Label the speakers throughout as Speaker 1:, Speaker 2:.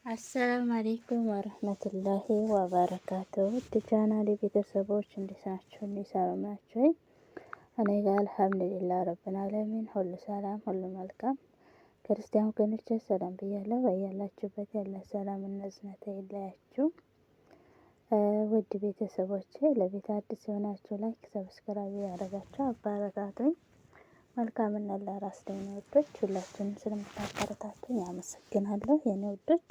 Speaker 1: አሰላሙ አሌይኩም ወረህመቱላሂ ወበረካቱሁ። ውድ ቻናሌ ቤተሰቦች እንዴት ናችሁ? እንዴት ሰላም ናችሁ? እኔ ጋር አልሐምዱሊላህ ረብል ዓለሚን ሁሉ ሰላም ሁሉ መልካም። ክርስቲያን ወገኖቼ ሰላም ብያለሁ። በያላችሁበት ያለ ሰላም እና እዝነት አይለያችሁ። ውድ ቤተሰቦቼ ለቤት አዲስ የሆናችሁ ላይክ ሰብስክራይብ ያደረጋችሁ አበረታቱኝ። መልካምና ለራስ የኔ ውዶች ሁላችሁንም ስለምታበረታቱኝ አመሰግናለሁ የኔ ውዶች።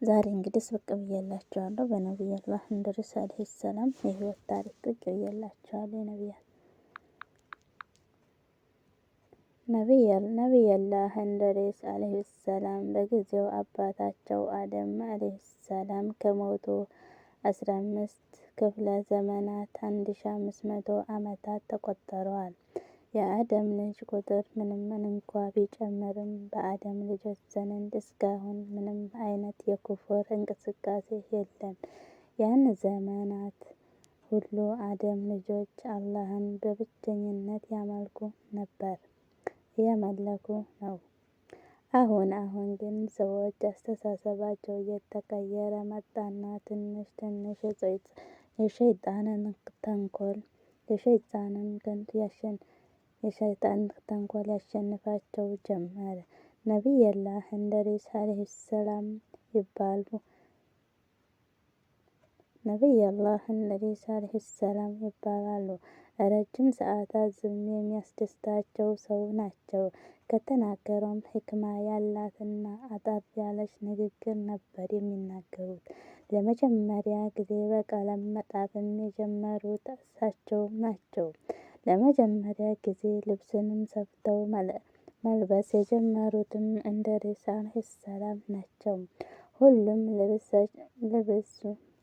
Speaker 1: ዛሬ እንግዲህ ብቅ ብዬላችኋለሁ በነቢዩላህ እንድሪስ አለይሂ ሰላም የህይወት ታሪክ ብቅ ብዬላችኋለሁ። ነቢዩላህ እንድሪስ አለይሂ ሰላም በጊዜው አባታቸው አደም አለይሂ ሰላም ከሞቱ 15 ክፍለ ዘመናት 1500 ዓመታት ተቆጥረዋል። የአደም ልጅ ቁጥር ምንም እንኳ ቢጨምርም በአደም ልጆች ዘንድ እስካሁን ምንም አይነት የኩፍር እንቅስቃሴ የለም። ያን ዘመናት ሁሉ አደም ልጆች አላህን በብቸኝነት እያመለኩ ነው። አሁን ግን ሰዎች አስተሳሰባቸው እየተቀየረ መጣና ትንሽ የሸይጣን ተንኮል ያሸንፋቸው ጀመረ። ነቢዩላህ እንድሪስ አለይሂ ሰላም ይባላሉ። ረጅም ሰዓታት ዝም የሚያስደስታቸው ሰው ናቸው። ከተናገሩም ሕክማ ያላትና አጠር ያለች ንግግር ነበር የሚናገሩት። ለመጀመሪያ ጊዜ በቀለም መጻፍም የጀመሩት እሳቸው ናቸው። ለመጀመሪያ ጊዜ ልብስንም ሰፍተው መልበስ የጀመሩትም እንድሪስ አለይሂ ሰላም ናቸው። ሁሉም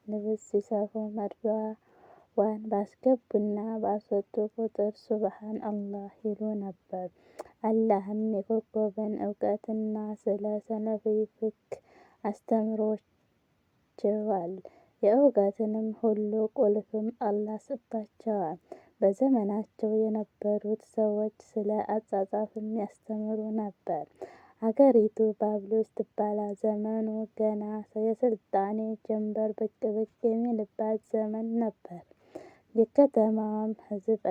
Speaker 1: ልብስ ሲሰፉ መርፊያዋን ባስገቡና ባስወጡ ቁጥር ሱብሃን አላህ ይሉ ነበር። አላህም የኮከብን እውቀትና ስለ ሰለፊ ፍክ አስተምሯቸዋል። የእውቀትንም ሁሉ ቁልፍም አላህ ሰጥቷቸዋል። በዘመናቸው የነበሩት ሰዎች ስለ አጻጻፍም ያስተምሩ ነበር። አገሪቱ ባቢሎን ትባል። ዘመኑ ገና የስልጣኔ ጀንበር ብቅ የሚልበት ዘመን ነበር። የከተማዋም ሕዝብ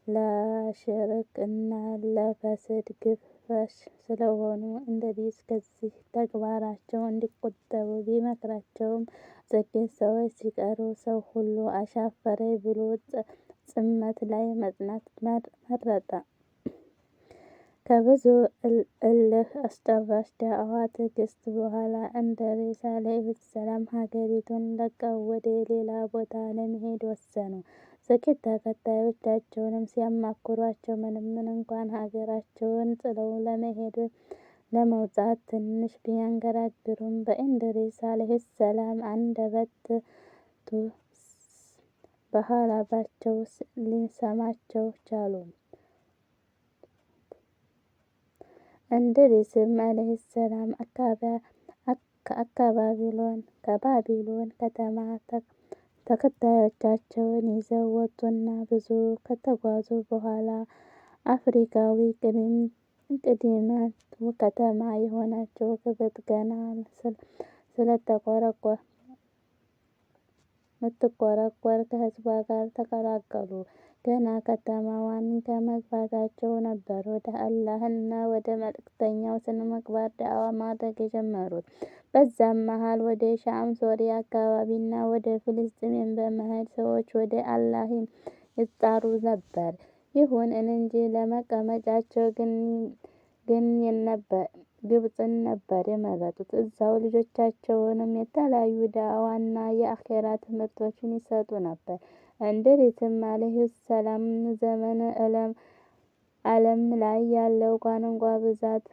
Speaker 1: ለሽርክ እና ለፈስድ ግብሽ ስለሆኑ እንድሪስ ከዚህ ተግባራቸው እንዲቆጠቡ ቢመክራቸውም ጥቂት ሰዎች ሲቀሩ ሰው ሁሉ አሻፈረኝ ብሎ ጽመት ላይ መጽናት መረጠ። ከብዙ እልህ አስጨራሽ ዳዕዋ ትዕግስት በኋላ እንድሪስ አለይሂ ሰላም ሀገሪቱን ለቀው ወደ ሌላ ቦታ ለመሄድ ወሰኑ። ጥቂት ተከታዮቻቸውንም ሲያማክሯቸው ምንም እንኳን ሀገራቸውን ጥለው ለመውጣት ትንሽ ቢያንገራግሩም በእንድሪስ አለይሂ ሰላም አንደበት በሐሳባቸው ሊሰማቸው ቻሉ። እንድሪስም አለይሂ ሰላም ከባቢሎን ከተማ ተከታዮቻቸውን ይዘው ወጡና ብዙ ከተጓዙ በኋላ አፍሪካዊ ቅድመት ከተማ የሆነችው ግብጽ ገና ምትቆረቆር ከህዝቧ ጋር ተቀላቀሉ። ገና ከተማዋን ከመግባታቸው ነበር ወደ አላህና ወደ መልእክተኛው ስነምግባር ዳዕዋ ማድረግ የጀመሩት። በዛም መሃል ወደ ሻም፣ ሶሪያ አካባቢና ወደ ፍልስጤም በመሄድ ሰዎች ወደ አላህ ይጣሩ ነበር። ይሁን እንጂ ለመቀመጫቸው ግብጽን ነበር የመረጡት። እዛው ልጆቻቸውንም የተለያዩ ዳዕዋና የአኼራ ትምህርቶችን ይሰጡ ነበር። እንድሪስም አለይሂ ሰላም ዘመን ዓለም ላይ ያለው ቋንቋ ብዛት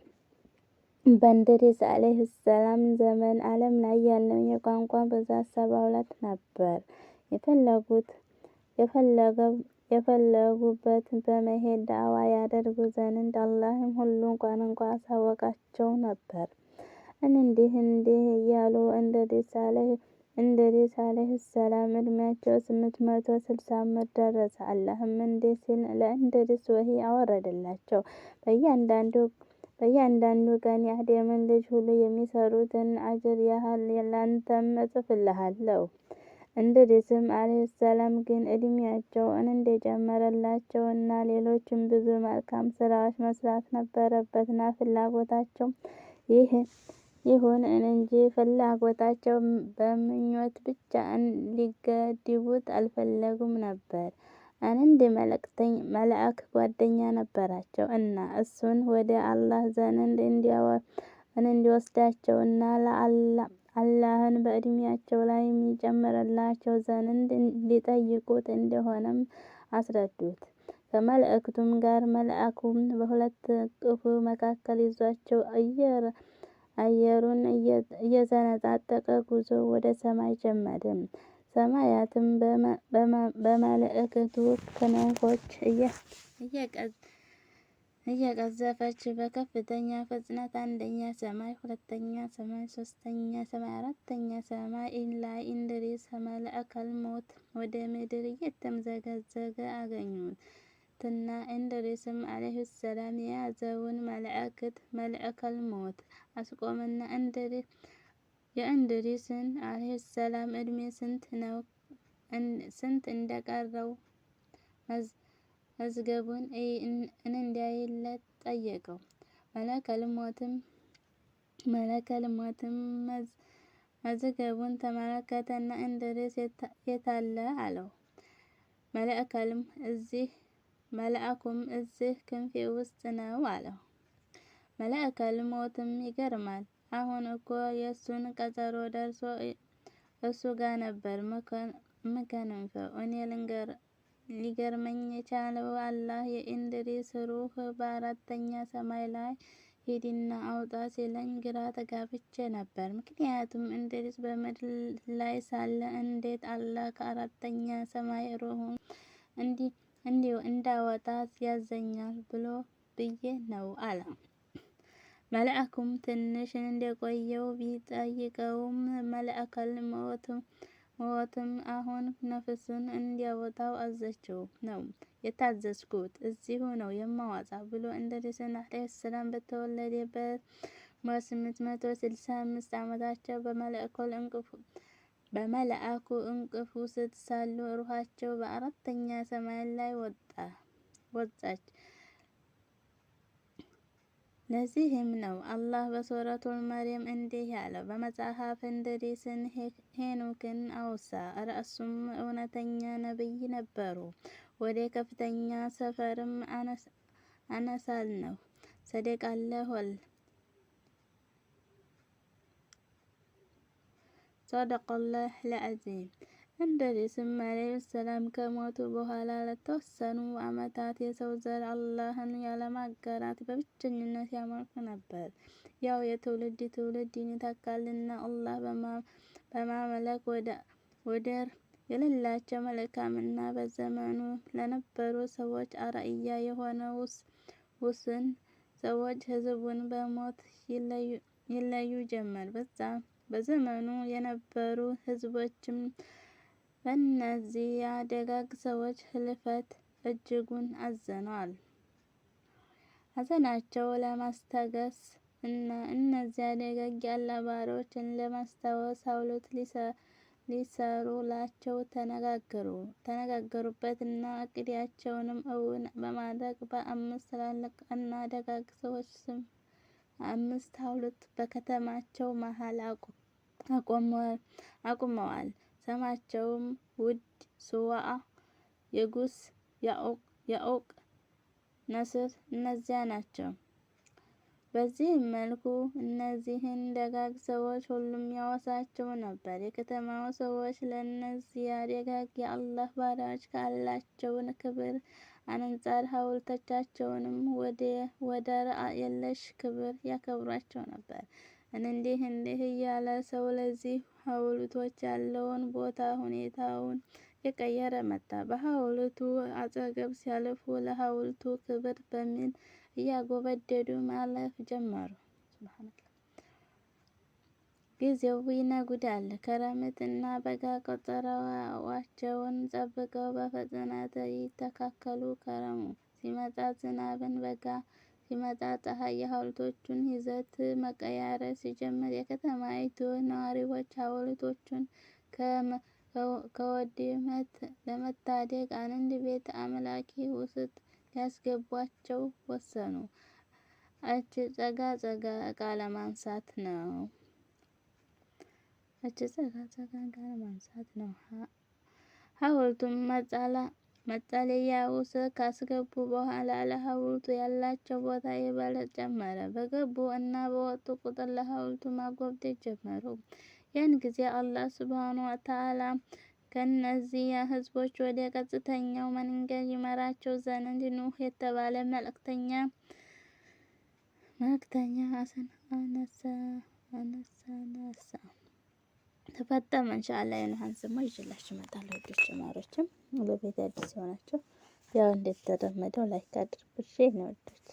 Speaker 1: በእንድሪስ አለይሂ ሰላም ዘመን ዓለም ላይ ያለው የቋንቋ ብዛት 72 ነበር። የፈለጉበት በመሄድ ዳዕዋ ያደርጉ ዘንድ አላህም ሁሉን ቋንቋ አሳወቃቸው ነበር። እንዲህ እያሉ እንድሪስ አለይሂ ሰላም እድሜያቸው 860 ዓመት ደረሰ። አላህም እንዲህ ሲል ለእንድሪስ ወህይ አወረደላቸው። በእያንዳንዱ ቀን የአደምን ልጅ ሁሉ የሚሰሩትን አጅር ያህል ላንተም እጽፍልሃለሁ። እንድሪስም ዓለይሂ ሰላም ግን ዕድሜያቸው እንደጨመረላቸው እና ሌሎችም ብዙ መልካም ስራዎች መስራት ነበረበትና ፍላጎታቸው ይሁን እንጂ ፍላጎታቸው በምኞት ብቻ ሊገድቡት አልፈለጉም ነበር። አንድ መልአክ ጓደኛ ነበራቸው እና እሱን ወደ አላህ ዘንድ እንዲወስዳቸው እና አላህን በዕድሜያቸው ላይ ይጨምርላቸው ዘንድ ሊጠይቁት እንደሆነም አስረዱት። ከመልእክቱም ጋር መልአኩም በሁለት እቅፉ መካከል ይዟቸው አየሩን እየሰነጣጠቀ ጉዞ ወደ ሰማይ ጀመረ። ሰማያትም በመላእክቱ ክንፎች እየቀዘፈች በከፍተኛ ፍጥነት አንደኛ ሰማይ፣ ሁለተኛ ሰማይ፣ ሶስተኛ ሰማይ፣ አራተኛ ሰማይ ላይ እንድሪስ መለከል ሞት ወደ ምድር እየተምዘገዘገ አገኙትና እንድሪስም ዓለይሂ ሰላም የያዘውን መለከል ሞት አስቆመና የእንድሪስን ዓለይሂ ሰላም ዕድሜ ስንት እንደቀረው መዝገቡን እንዲያይለት ጠየቀው። መለከል ሞትም መዝገቡን ተመለከተና እንድሪስ የታለ አለው። መልአኩም እዚህ ክንፌ ውስጥ ነው አለው። መለከል ሞትም ይገርማል፣ አሁን እኮ የእሱን ቀጠሮ ደርሶ እሱ ጋር ነበር ምከንፈው። እኔ ሊገርመኝ የቻለው አላህ የእንድሪስ ሩህ በአራተኛ ሰማይ ላይ ሂድና አውጣ ሲለኝ ግራ ተጋብቼ ነበር። ምክንያቱም እንድሪስ በምድር ላይ ሳለ እንዴት አላህ ከአራተኛ ሰማይ ሩሁን እንዳወጣ ያዘኛል ብዬ ነው አለ። መልአኩም ትንሽ እንደቆየው ቢጠይቀውም መለከል ሞትም አሁን ነፍሱን እንዲያወጣው አዘዘችው ነው የታዘዝኩት፣ እዚሁ ነው የማወጣው ብሎ እንድሪስን ዓለይሂ ሰላም በተወለደ በ865 ዓመታቸው በመልአኩ እንቅፍ ውስጥ ሳሉ ሩሃቸው በአራተኛ ሰማይ ላይ ወጣች። ለዚህም ነው አላህ በሱረቱል መርየም እንዲህ ያለው፣ በመጽሐፍ እንድሪስን ሄኖክን አውሳ፣ እርሱም እውነተኛ ነቢይ ነበሩ፣ ወደ ከፍተኛ ሰፈርም አነሳልነው። ሰደቀላሁል ዐዚም። እንድሪስም ዓለይሂ ሰላም ከሞቱ በኋላ ለተወሰኑ ዓመታት የሰው ዘር አላህን ያለማጋራት በብቸኝነት ያመልኩ ነበር። ያው የትውልድ ይተካልና አላህ በማምለክ ወደር የሌላቸው መልካምና በዘመኑ ለነበሩ ሰዎች አርአያ የሆነ ውስን ሰዎች ህዝቡን በሞት ይለዩ ጀመር። በዘመኑ የነበሩ ህዝቦችም በእነዚያ ደጋግ ሰዎች ህልፈት እጅጉን አዝነዋል። ሐዘናቸውን ለማስታገስ እና እነዚያ ደጋግ የአላህ ባሪያዎችን ለማስታወስ ሐውልት ሊሰሩላቸው ተነጋገሩበት እና ዕቅዳቸውንም እውን በማድረግ በ5 ትላልቅ እና ደጋግ ሰዎች ስም 5 ሐውልት በከተማቸው መሃል አቁመዋል። ስማቸውም ውድ፣ ሱዋዓ፣ የጉስ፣ ያዑቅ፣ ነስር እነዚያ ናቸው። በዚህም መልኩ እነዚህን ደጋግ ሰዎች ሁሉም ያወሳቸው ነበር። የከተማው ሰዎች ለእነዚያ ደጋግ የአላህ ባሪያዎች ካላቸው ክብር አንጻር ሐውልቶቻቸውንም ወደር የለሽ ክብር ያከብሯቸው ነበር። እንዲህ እያለ ሰው ለዚህ ሐውልቶች ያለውን ቦታ ሁኔታውን የቀየረ መጣ። በሐውልቱ አጠገብ ሲያልፉ ለሐውልቱ ክብር በሚል እያጎበደዱ ማለፍ ጀመሩ። ጊዜው ይነጉዳል። ክረምት እና በጋ ቀጠሮአቸውን ጠብቀው በፍጥነት ይተካከሉ። ክረምቱ ሲመጣ ዝናብን፣ በጋ ሲመጣ ፀሐይ የሐውልቶቹን ይዘት መቀያየር ሲጀምር የከተማይቱ ነዋሪዎች ሐውልቶቹን ከውድመት ለመታደግ አንድ ቤተ አምላኪ ውስጥ ሊያስገቧቸው ወሰኑ። እጅ ጸጋ እቃ ለማንሳት ነው። ሐውልቱን መጸለያ ውስጥ ካስገቡ በኋላ ለሐውልቱ ያላቸው ቦታ ይበልጥ ጨመረ። በገቡ እና በወጡ ቁጥር ለሐውልቱ ማጎብደድ ጀመሩ። ያን ጊዜ አላህ ሱብሓነሁ ወተዓላ ከእነዚህ ህዝቦች ወደ ቀጥተኛው መንገድ ይመራቸው ዘንድ ኑህ የተባለ መልእክተኛ አነሳ። ተፈጠመ። ኢንሻአላህ የኑህን ስሙ ይዤላችሁ እመጣለሁ። ውዶች ማሮችም በቤት አዲስ የሆናችሁ ያው እንደተለመደው ላይክ አድርጉ። እሺ ነው ውዶች።